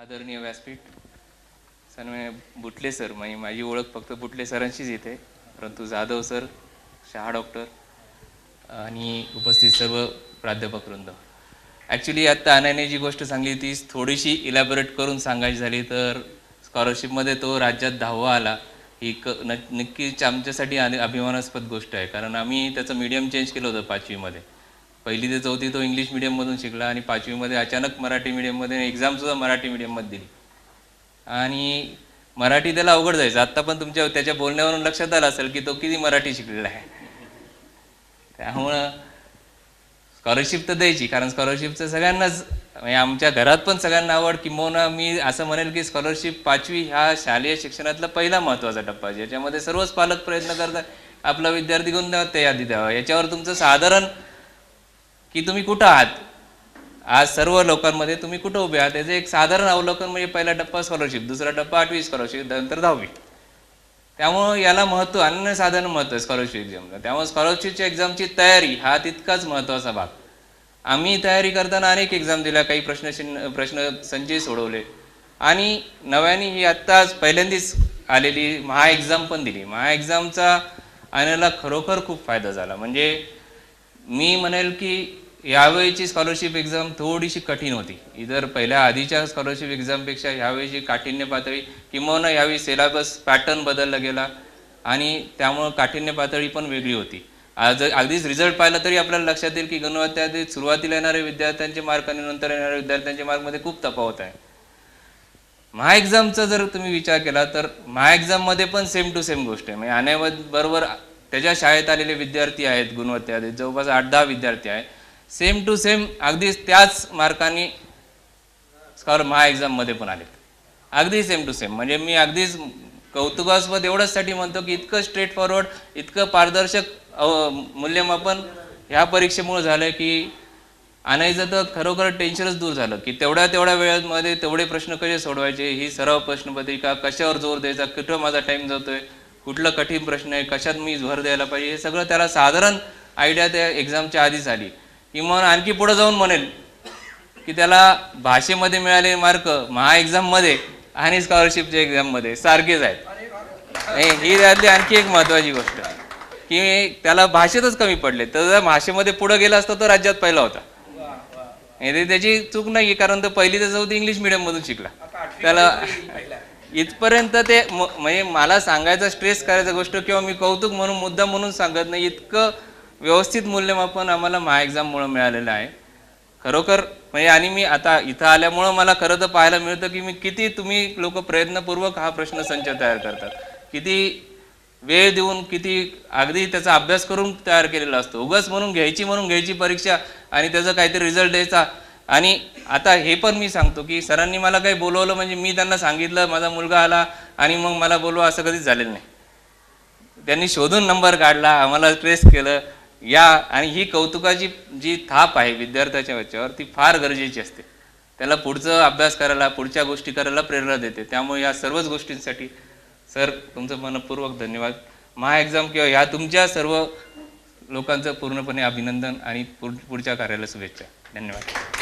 आदरणीय व्यासपीठ, सन्माननीय बुटले सर, माझी ओळख फक्त बुटले सरांशीच येते, परंतु जाधव सर, शहा डॉक्टर आणि उपस्थित सर्व प्राध्यापक वृंद. ॲक्च्युली आत्ता अनन्याने जी गोष्ट सांगली ती थोडीशी इलॅबोरेट करून सांगायची झाली तर स्कॉलरशिपमध्ये तो राज्यात 10वा आला ही नक्कीच आमच्यासाठी अभिमानास्पद गोष्ट आहे. कारण आम्ही त्याचं मीडियम चेंज केलं होतं 5वीमध्ये. 1ली ते 4थी तो इंग्लिश मीडियममधून शिकला आणि 5वीमध्ये अचानक मराठी मीडियममध्ये एक्झामसुद्धा मराठी मीडियममध्ये दिली आणि मराठी त्याला अवघड जायचं. आत्ता पण त्याच्या बोलण्यावरून लक्षात आलं असेल की तो किती मराठी शिकलेला आहे. त्यामुळं स्कॉलरशिप तर द्यायची, कारण स्कॉलरशिपचं सगळ्यांनाच म्हणजे आमच्या घरात पण सगळ्यांना आवड. किंबहुना मी असं म्हणेल की स्कॉलरशिप 5वी ह्या शालेय शिक्षणातला पहिला महत्त्वाचा टप्पा, ज्याच्यामध्ये सर्वच पालक प्रयत्न करतात आपला विद्यार्थी घेऊन द्यावा, त्या यादी द्यावा. याच्यावर तुमचं साधारण की तुम्ही कुठं आहात, आज सर्व लोकांमध्ये तुम्ही कुठं उभे आहात याचं एक साधारण अवलोकन म्हणजे पहिला टप्पा स्कॉलरशिप, दुसरा टप्पा 8वी स्कॉलरशिप, नंतर 10वी. त्यामुळं याला महत्त्व, अनन्यसाधारण महत्त्व आहे स्कॉलरशिप एक्झामला. त्यामुळे स्कॉलरशिपच्या एक्झामची तयारी हा तितकाच महत्त्वाचा भाग. आम्ही तयारी करताना अनेक एक्झाम दिल्या, काही प्रश्नसंचही सोडवले आणि नव्याने ही आत्ताच पहिल्यांदाच आलेली महा एक्झाम पण दिली. महा एक्झामचा आणायला खरोखर खूप फायदा झाला. म्हणजे मी म्हणेल की यावेळीची स्कॉलरशिप एक्झाम थोडीशी कठीण होती. इतर पहिल्या आधीच्या स्कॉलरशिप एक्झामपेक्षा यावेळीची काठिण्य पातळी, किंबहुना यावेळी सिलेबस पॅटर्न बदलला गेला आणि त्यामुळं काठिण्य पातळी पण वेगळी होती. आज अगदीच रिझल्ट पाहिला तरी आपल्याला लक्षात येईल की गुणवत्तेत सुरुवातीला येणारे विद्यार्थ्यांचे मार्क आणि नंतर येणाऱ्या विद्यार्थ्यांच्या मार्कमध्ये खूप तफावत आहे. महा एक्झामचा जर तुम्ही विचार केला तर महा एक्झाममध्ये पण सेम टू सेम गोष्ट आहे. म्हणजे आणेबरोबर त्याच्या शाळेत आलेले विद्यार्थी आहेत, गुणवत्तेत जवळपास 8-10 विद्यार्थी आहेत, सेम टू सेम अगदीच त्याच मार्कांनी महा एक्झाममध्ये पण आलेत, अगदी सेम टू सेम. म्हणजे मी अगदीच कौतुकास्पद एवढंचसाठी म्हणतो की इतकं स्ट्रेट फॉरवर्ड, इतकं पारदर्शक मूल्यमापन ह्या परीक्षेमुळे झालं की आणायचं तर खरोखर टेन्शनच दूर झालं की तेवढ्या वेळेमध्ये तेवढे प्रश्न कसे सोडवायचे, ही सराव प्रश्नपत्रिका, कशावर जोर द्यायचा, कुठं माझा टाईम जातोय, कुठलं कठीण प्रश्न आहे, कशात मी भर द्यायला पाहिजे, हे सगळं त्याला साधारण आयडिया त्या एक्झामच्या आधीच आली. किंवा आणखी पुढे जाऊन म्हणेल की त्याला भाषेमध्ये मिळालेले मार्क महा एक्झाममध्ये आणि स्कॉलरशिपच्या एक्झाममध्ये सारखेच आहेत. ही त्यातली आणखी एक महत्त्वाची गोष्ट की त्याला भाषेतच कमी पडले, तर जर भाषेमध्ये पुढे गेला असता तो राज्यात पहिला होता. त्याची चूक नाही, कारण तो 1ली ते 4थी इंग्लिश मीडियममधून शिकला. त्याला इथपर्यंत ते म्हणजे मला सांगायचा, स्ट्रेस करायचा गोष्ट किंवा मी कौतुक म्हणून मुद्दा म्हणून सांगत नाही, इतकं व्यवस्थित मूल्यमापन आम्हाला महा एक्झाममुळं मिळालेलं आहे खरोखर. म्हणजे आणि मी आता इथं आल्यामुळं मला खरं तर पाहायला मिळतं की मी किती तुम्ही लोक प्रयत्नपूर्वक हा प्रश्नसंच तयार करतात, किती वेळ देऊन, किती अगदी त्याचा अभ्यास करून तयार केलेला असतो. उगाच म्हणून घ्यायची परीक्षा आणि त्याचा काहीतरी रिझल्ट द्यायचा. आणि आता हे पण मी सांगतो की सरांनी मला काही बोलवलं म्हणजे मी त्यांना सांगितलं माझा मुलगा आला आणि मग मला बोलवा असं कधीच झालेलं नाही. त्यांनी शोधून नंबर काढला, आम्हाला ट्रेस केलं या, आणि ही कौतुकाची जी थाप आहे विद्यार्थ्याच्या याच्यावर ती फार गरजेची असते. त्याला पुढचं अभ्यास करायला, पुढच्या गोष्टी करायला प्रेरणा देते. त्यामुळे या सर्वच गोष्टींसाठी सर तुमचं मनपूर्वक धन्यवाद. महा एक्झाम किंवा ह्या तुमच्या सर्व लोकांचं पूर्णपणे अभिनंदन आणि पुढच्या कार्याला शुभेच्छा. धन्यवाद.